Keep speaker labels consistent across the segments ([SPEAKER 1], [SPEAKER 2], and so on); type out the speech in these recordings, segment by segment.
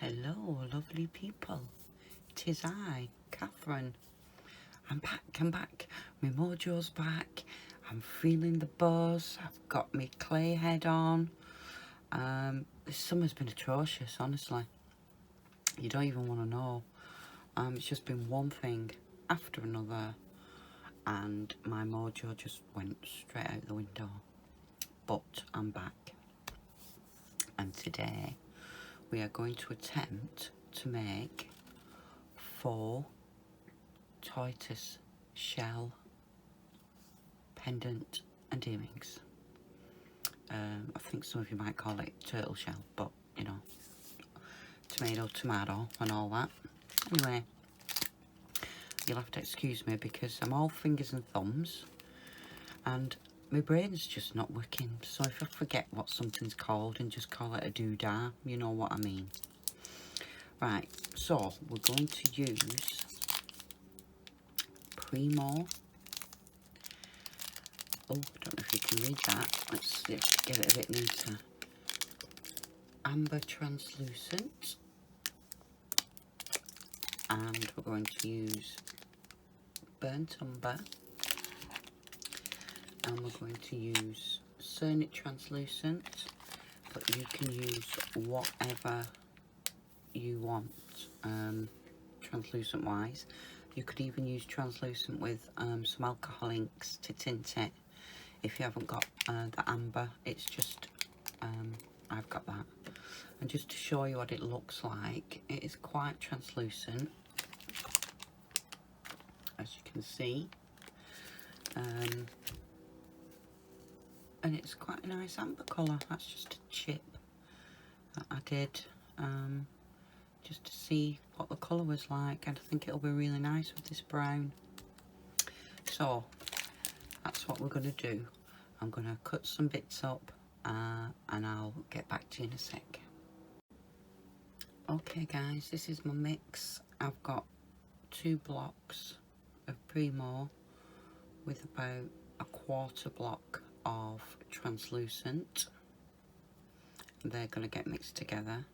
[SPEAKER 1] Hello, lovely people. 'Tis I, Catherine. I'm back. My mojo's back. I'm feeling the buzz. I've got my clay head on. This summer's been atrocious, honestly. You don't even want to know. It's just been one thing after another, and my mojo just went straight out the window. But I'm back, and today we are going to attempt to make faux tortoise shell pendant and earrings. I think some of you might call it turtle shell, but you know, tomato and all that. Anyway, you'll have to excuse me because I'm all fingers and thumbs and my brain's just not working. So if I forget what something's called and just call it a doodah, you know what I mean. Right, so we're going to use Premo. Oh, I don't know if you can read that. Let's see, get it a bit neater. Amber Translucent. And we're going to use Burnt Umber. And we're going to use Cernit Translucent. But you can use whatever you want, translucent wise. You could even use translucent with some alcohol inks to tint it. If you haven't got the amber, it's just, I've got that. And just to show you what it looks like, it is quite translucent, as you can see. And it's quite a nice amber colour. That's just a chip that I did just to see what the colour was like, and I think it'll be really nice with this brown. So that's what we're going to do. I'm going to cut some bits up and I'll get back to you in a sec. Okay guys, this is my mix. I've got 2 blocks of Premo with about a 1/4 block of translucent. They're going to get mixed together.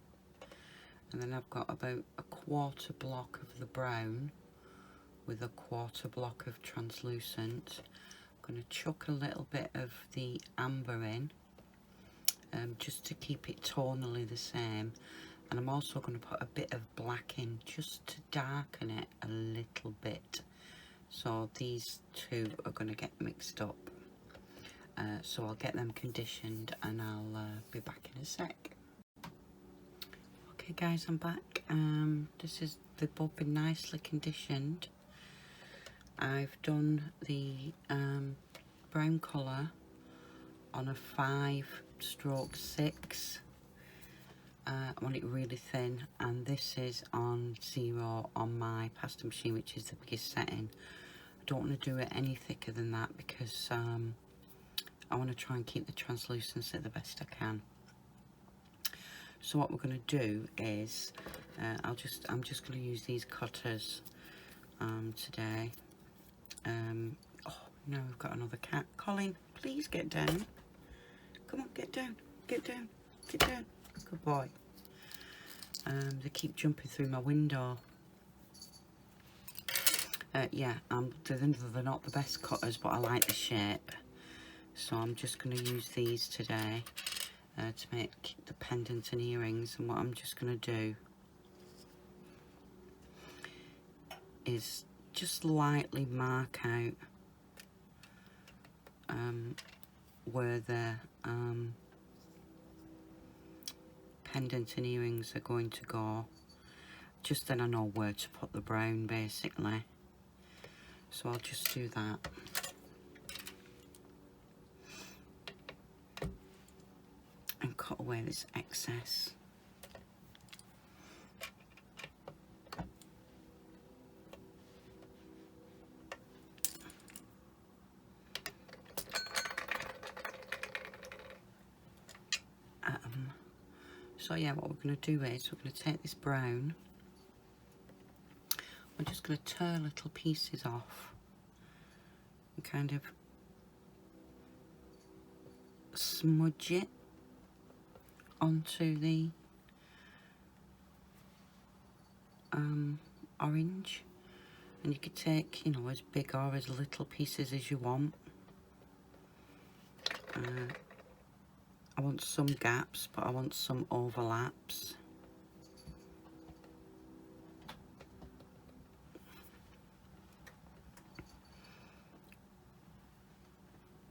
[SPEAKER 1] And then I've got about a 1/4 block of the brown with a 1/4 block of translucent. I'm going to chuck a little bit of the amber in, just to keep it tonally the same. And I'm also going to put a bit of black in just to darken it a little bit. So these two are going to get mixed up. So I'll get them conditioned and I'll be back in a sec. Okay guys, I'm back. They've both been nicely conditioned. I've done the brown colour on a 5/6. I want it really thin, and this is on 0 on my pasta machine, which is the biggest setting. I don't want to do it any thicker than that because I want to try and keep the translucency the best I can. So what we're going to do is I'm just going to use these cutters today. Oh no, we've got another cat. Colin, please get down. Come on, get down. Good boy. They keep jumping through my window. Yeah, they're not the best cutters, but I like the shape. So I'm just going to use these today to make the pendant and earrings. And what I'm just going to do is just lightly mark out where the pendant and earrings are going to go. Just then I know where to put the brown, basically. So I'll just do that. And cut away this excess. So yeah, what we're going to do is we're going to take this brown. We're just going to tear little pieces off and kind of smudge it onto the orange, and you could take, you know, as big or as little pieces as you want. I want some gaps, but I want some overlaps.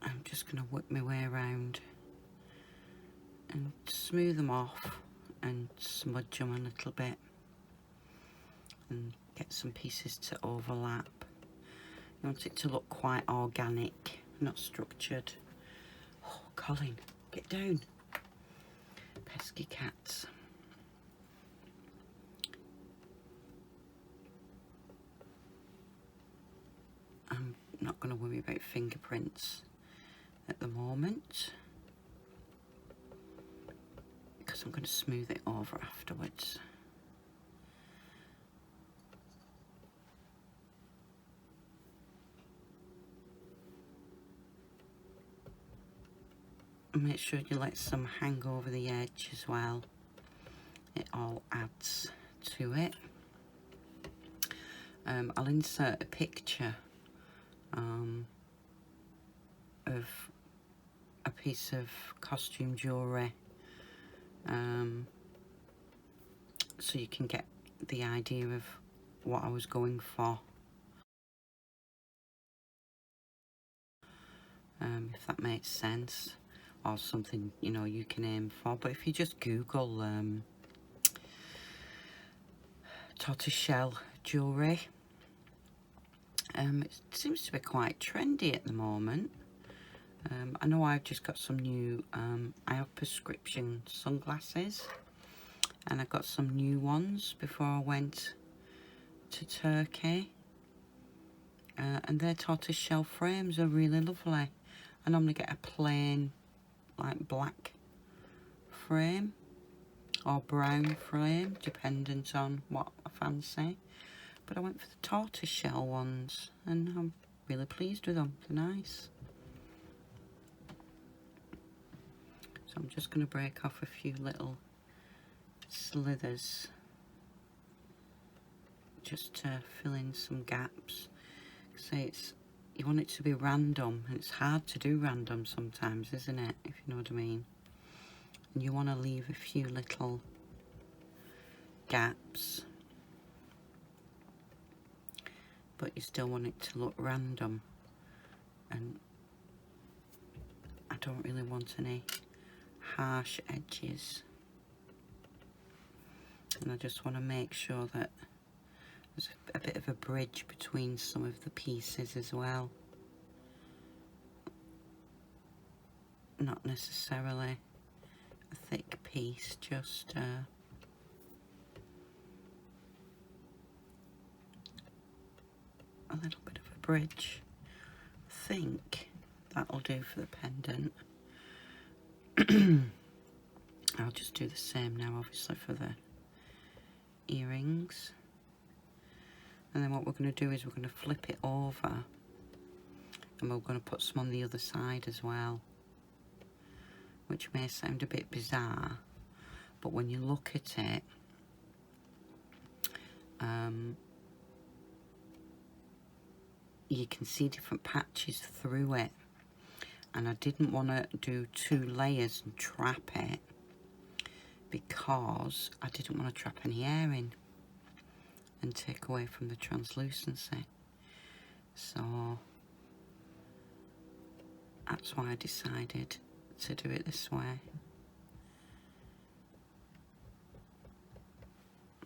[SPEAKER 1] I'm just going to whip my way around and smooth them off and smudge them a little bit and get some pieces to overlap. You want it to look quite organic, not structured. Oh, Colin, get down. Pesky cats. I'm not going to worry about fingerprints at the moment because I'm going to smooth it over afterwards. And make sure you let some hang over the edge as well. It all adds to it. I'll insert a picture of a piece of costume jewellery so you can get the idea of what I was going for, if that makes sense, or something, you know, you can aim for. But if you just Google tortoiseshell jewellery, it seems to be quite trendy at the moment. I know I've just got some new, I have prescription sunglasses, and I got some new ones before I went to Turkey, and their tortoiseshell frames are really lovely. I normally get a plain, like, black frame or brown frame, dependent on what I fancy, but I went for the tortoiseshell ones and I'm really pleased with them. They're nice. So I'm just going to break off a few little slithers just to fill in some gaps. Say it's, you want it to be random, and it's hard to do random sometimes, isn't it, if you know what I mean? And you want to leave a few little gaps, but you still want it to look random, and I don't really want any harsh edges, and I just want to make sure that there's a bit of a bridge between some of the pieces as well. Not necessarily a thick piece, just a little bit of a bridge. I think that'll do for the pendant. I'll just do the same now, obviously, for the earrings. And then what we're going to do is we're going to flip it over, and we're going to put some on the other side as well, which may sound a bit bizarre, but when you look at it, you can see different patches through it, and I didn't want to do 2 layers and trap it because I didn't want to trap any air in and take away from the translucency. So that's why I decided to do it this way.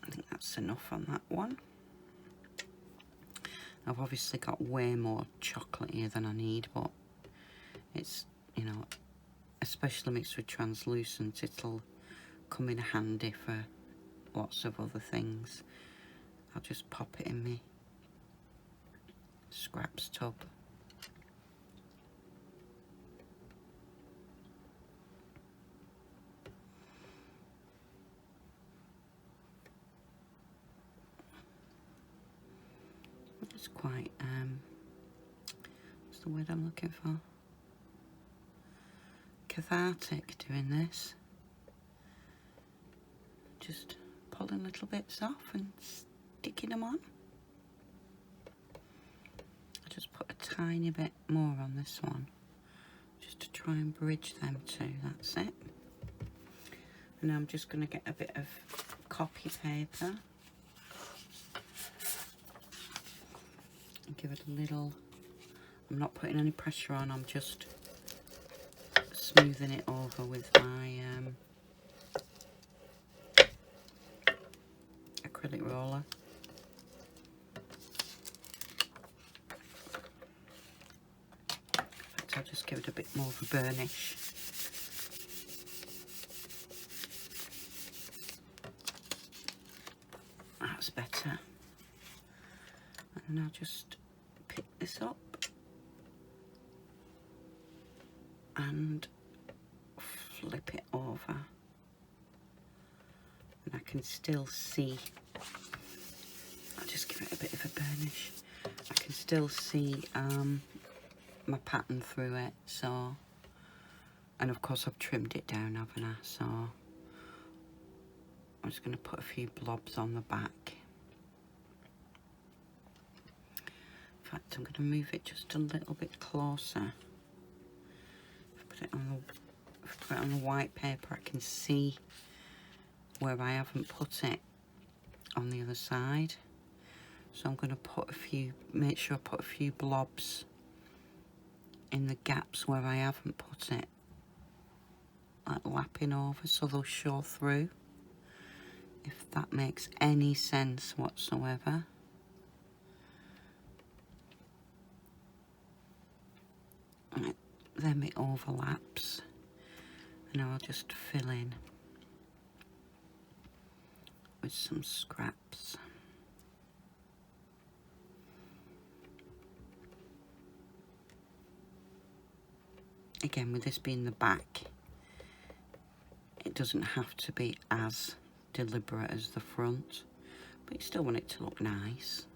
[SPEAKER 1] I think that's enough on that one. I've obviously got way more chocolate here than I need, but it's, you know, especially mixed with translucent, it'll come in handy for lots of other things. I'll just pop it in my scraps tub. It's quite, what's the word I'm looking for? Cathartic doing this. Just pulling little bits off and sticking them on. I'll just put a tiny bit more on this one, just to try and bridge them two. That's it. And now I'm just going to get a bit of copy paper and give it a little. I'm not putting any pressure on, I'm just smoothing it over with my acrylic roller. In fact, I'll just give it a bit more of a burnish. That's better. And I'll just pick this up and flip it over, and I can still see, I'll just give it a bit of a burnish, I can still see my pattern through it. So, and of course I've trimmed it down, haven't I? So I'm just going to put a few blobs on the back. In fact, I'm going to move it just a little bit closer. If I put it on the white paper, I can see where I haven't put it on the other side. So I'm going to put a few, make sure I put a few blobs in the gaps where I haven't put it, like lapping over, so they'll show through, if that makes any sense whatsoever. Right, then it overlaps, and I'll just fill in with some scraps. Again, with this being the back, it doesn't have to be as deliberate as the front, but you still want it to look nice.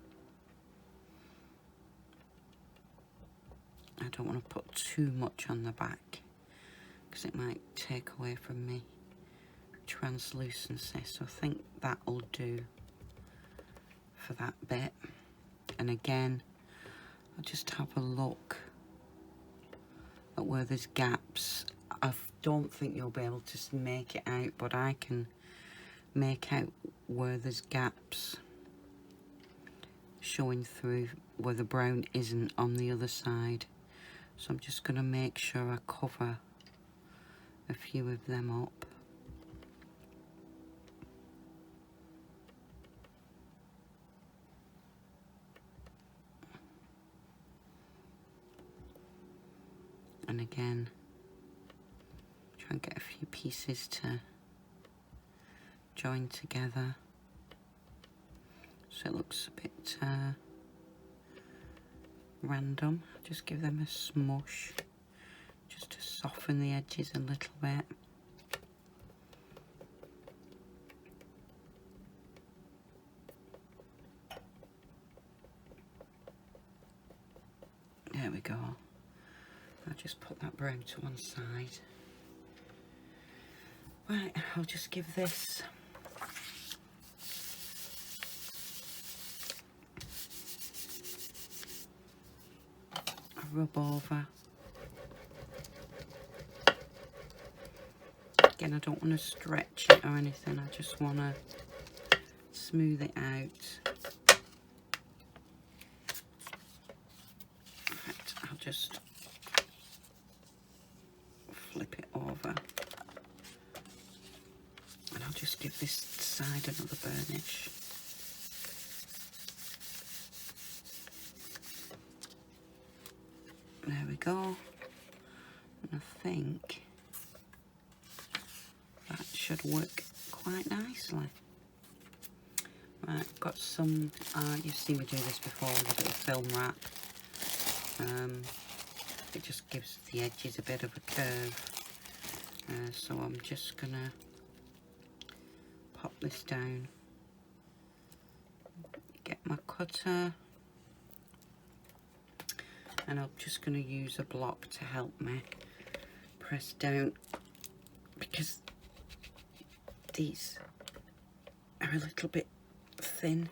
[SPEAKER 1] I don't want to put too much on the back because it might take away from me translucency, so I think that'll do for that bit. And again, I'll just have a look at where there's gaps. I don't think you'll be able to make it out, but I can make out where there's gaps showing through where the brown isn't on the other side. So I'm just going to make sure I cover a few of them up. And again, try and get a few pieces to join together so it looks a bit random. Just give them a smush just to soften the edges a little bit. There we go. I'll just put that brown to one side. Right, I'll just give this a rub over. Again, I don't want to stretch it or anything, I just want to smooth it out. In fact, I'll just flip it over, and I'll just give this side another burnish. There we go, and I think that should work quite nicely. Right, I've got some, you've seen me do this before with a little film wrap. It just gives the edges a bit of a curve. So I'm just gonna pop this down, get my cutter, and I'm just gonna use a block to help me press down, because these are a little bit thin.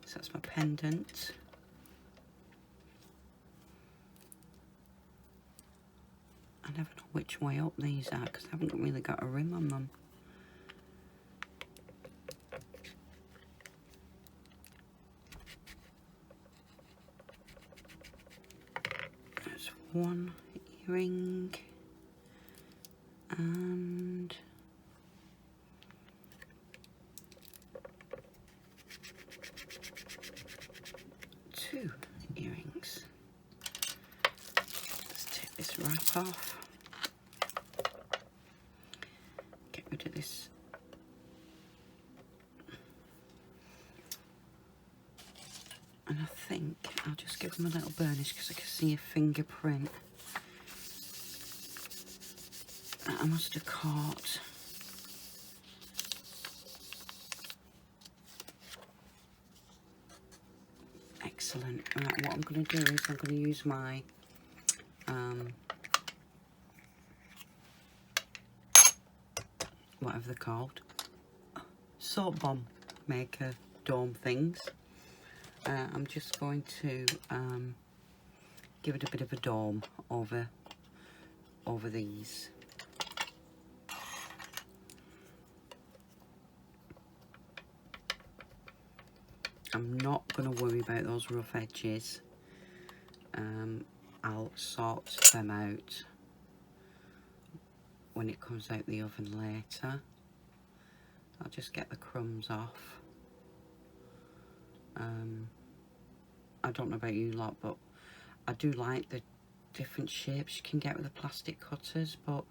[SPEAKER 1] So that's my pendant. I never know which way up these are because I haven't really got a rim on them. There's one earring and two earrings. Let's take this wrap off. Get rid of this. And I think I'll just give them a little burnish because I can see a fingerprint that I must have caught. Excellent. Right, what I'm going to do is I'm going to use my whatever they're called, soap bomb maker dome things. I'm just going to give it a bit of a dome over these. I'm not going to worry about those rough edges. I'll sort them out when it comes out the oven later. I'll just get the crumbs off. I don't know about you lot, but I do like the different shapes you can get with the plastic cutters, but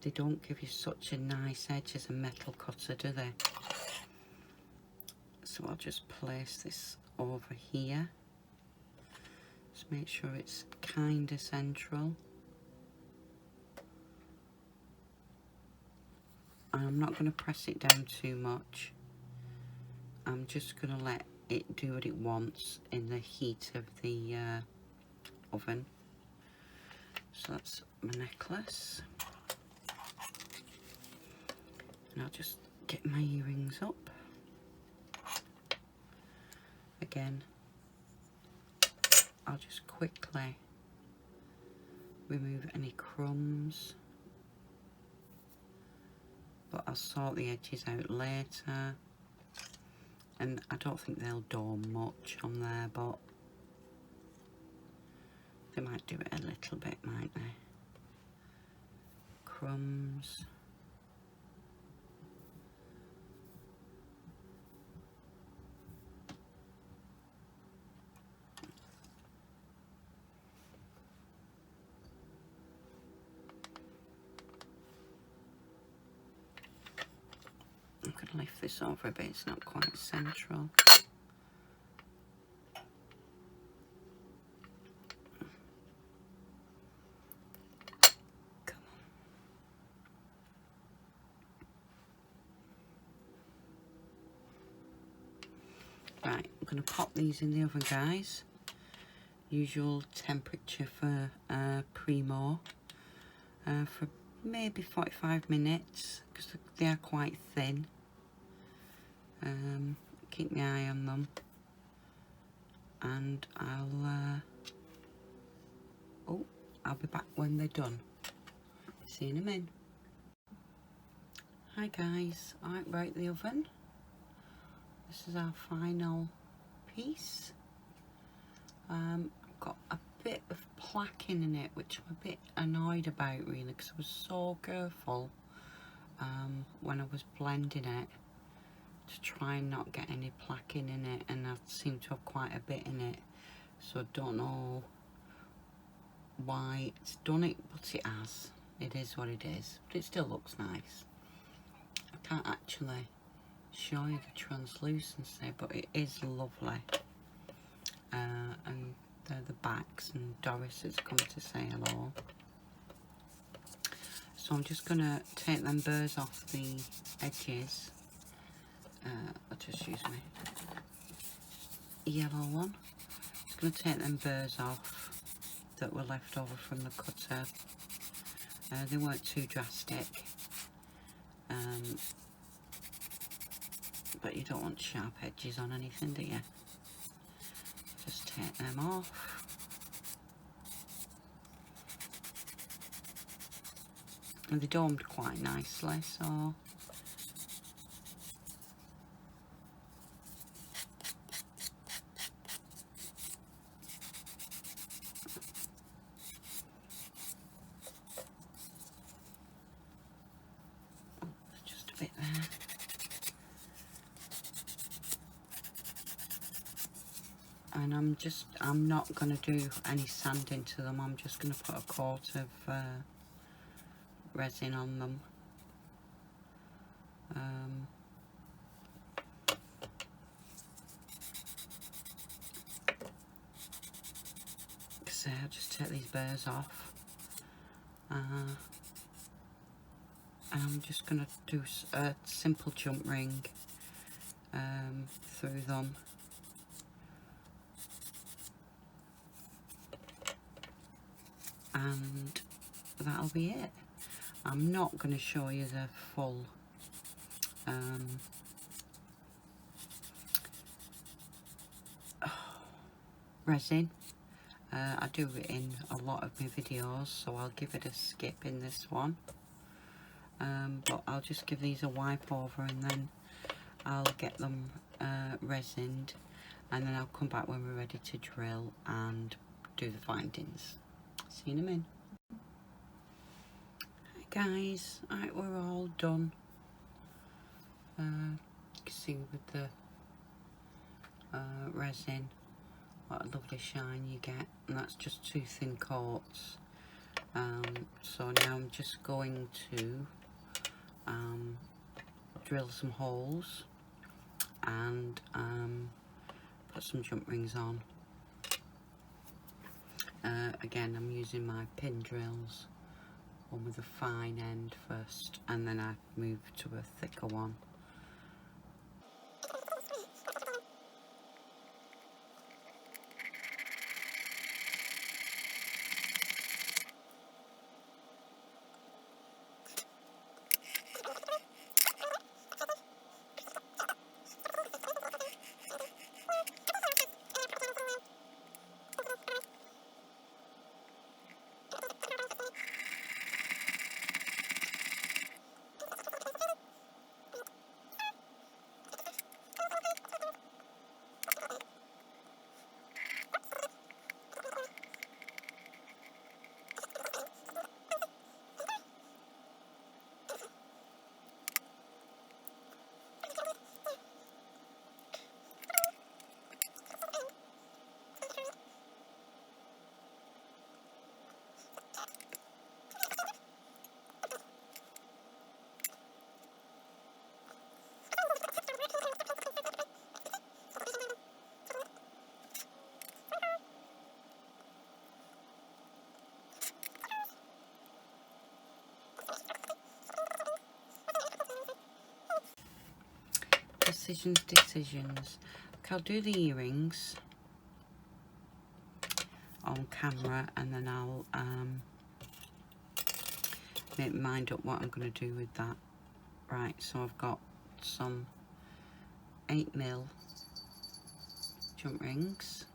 [SPEAKER 1] they don't give you such a nice edge as a metal cutter, do they? So I'll just place this over here. Just make sure it's kind of central. And I'm not going to press it down too much. I'm just going to let it do what it wants in the heat of the oven. So that's my necklace. And I'll just get my earrings up. Again, I'll just quickly remove any crumbs, but I'll sort the edges out later. And I don't think they'll dome much on there, but they might do it a little bit, might they? Crumbs. I'm going to lift this over a bit, it's not quite central. Come on. Right, I'm going to pop these in the oven, guys. Usual temperature for Premo, for maybe 45 minutes because they are quite thin. Keep my eye on them, and I'll be back when they're done. See you in a minute. Hi guys, we're out the oven. This is our final piece. I've got a bit of placking in it, which I'm a bit annoyed about really, because I was so careful when I was blending it to try and not get any placking in it, and I seem to have quite a bit in it, so I don't know why it's done it, but it has. It is what it is, but it still looks nice. I can't actually show you the translucency, but it is lovely. And they're the backs, and Doris has come to say hello. So I'm just going to take them burrs off the edges. I'll just use my yellow one. Just going to take them burrs off that were left over from the cutter. They weren't too drastic, but you don't want sharp edges on anything, do you? take them off. And they domed quite nicely, so just a bit there. And I'm not going to do any sanding to them. I'm just going to put a coat of resin on them. So I'll just take these burrs off. And I'm just going to do a simple jump ring through them. And that'll be it. I'm not going to show you the full resin. I do it in a lot of my videos, so I'll give it a skip in this one. But I'll just give these a wipe over and then I'll get them resined, and then I'll come back when we're ready to drill and do the findings. See you in a minute. Hi guys, right, we're all done. You can see with the resin what a lovely shine you get, and that's just 2 thin coats. So now I'm just going to drill some holes and put some jump rings on. Again, I'm using my pin drills, one with a fine end first, and then I move to a thicker one. Decisions. Okay, I'll do the earrings on camera, and then I'll make my mind up what I'm going to do with that. Right, so I've got some 8mm jump rings.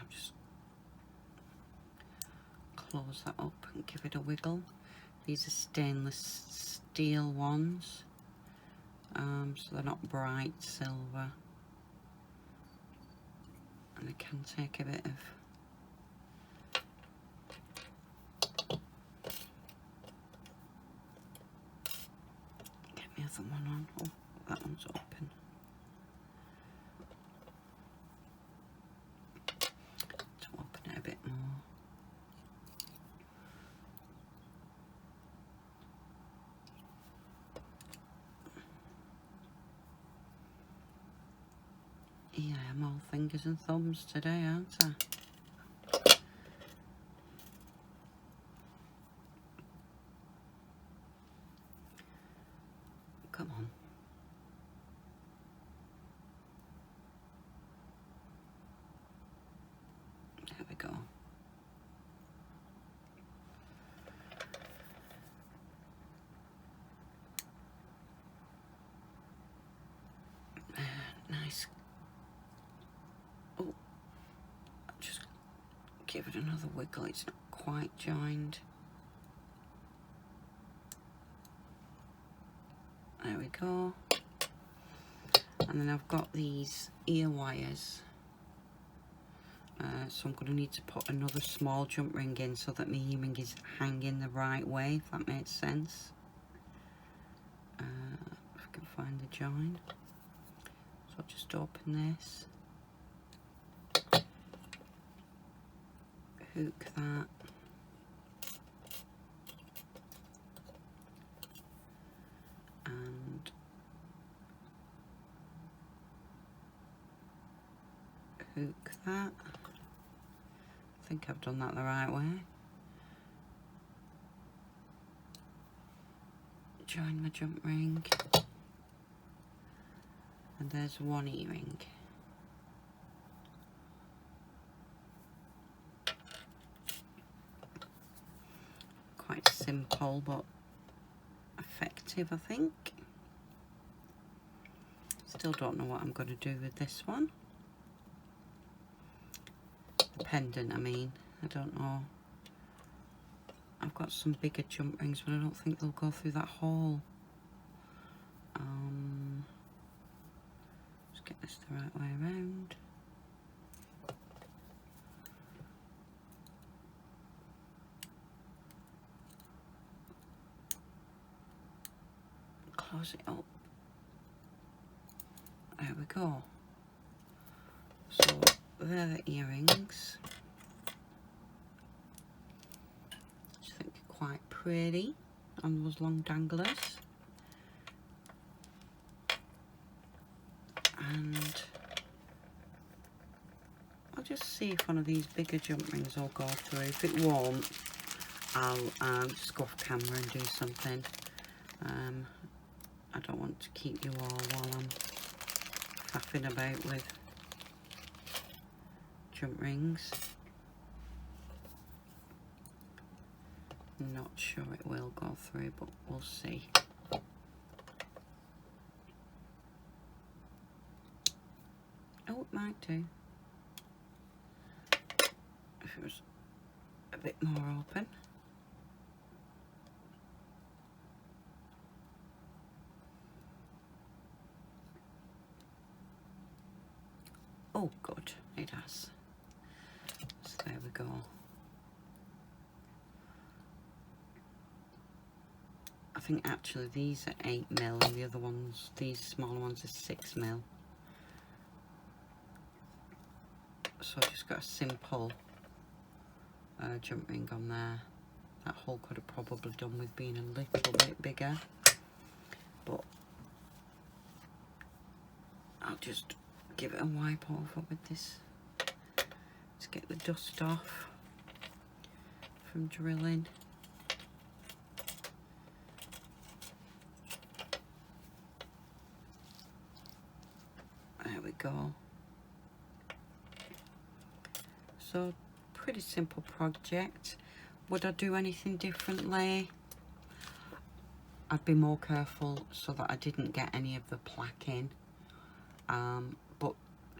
[SPEAKER 1] Just close that up and give it a wiggle. These are stainless steel ones, so they're not bright silver, and they can take a bit of get the other one on. Oh, that one's open. A bit more. Yeah, I'm all fingers and thumbs today, aren't I? come on. There we go. Nice. Oh, just give it another wiggle. It's not quite joined. There we go. And then I've got these ear wires. So I'm going to need to put another small jump ring in so that my earring is hanging the right way, if that makes sense. If I can find the join. So I'll just open this. Hook that. And hook that. I think I've done that the right way. Join my jump ring. And there's one earring. Quite simple but effective, I think. Still don't know what I'm going to do with this one. The pendant, I mean. I don't know. I've got some bigger jump rings, but I don't think they'll go through that hole. Just get this the right way around. Close it up. There we go. So they're the earrings. I think quite pretty on those long danglers. And I'll just see if one of these bigger jump rings will go through. If it won't, I'll just go off camera and do something. I don't want to keep you all while I'm faffing about with jump rings. Not sure it will go through, but we'll see. Oh, it might do. If it was a bit more open. Oh, good, it has. So there we go. I think actually these are 8mm and the other ones, these smaller ones, are 6mm. So I've just got a simple jump ring on there. That hole could have probably done with being a little bit bigger, but I'll just give it a wipe over with this to get the dust off from drilling. There we go. So pretty simple project. Would I do anything differently? I'd be more careful so that I didn't get any of the plaque in. But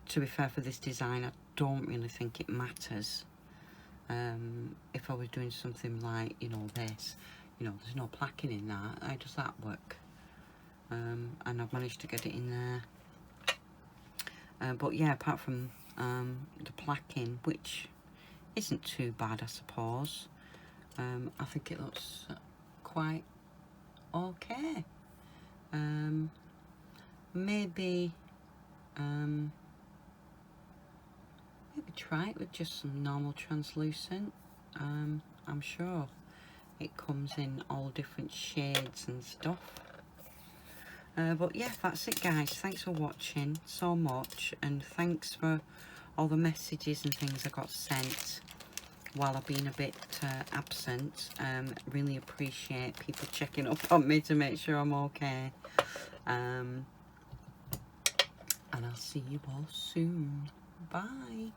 [SPEAKER 1] to be fair, for this design, I don't really think it matters. If I was doing something like, you know, this, you know, there's no plaquing in that. How does that work? And I've managed to get it in there. But yeah, apart from the plaquing, which isn't too bad, I suppose, I think it looks quite okay. Maybe try it with just some normal translucent. I'm sure it comes in all different shades and stuff. But yeah, that's it guys. Thanks for watching so much, and thanks for all the messages and things I got sent while I've been a bit absent. Really appreciate people checking up on me to make sure I'm okay. And I'll see you all soon. Bye.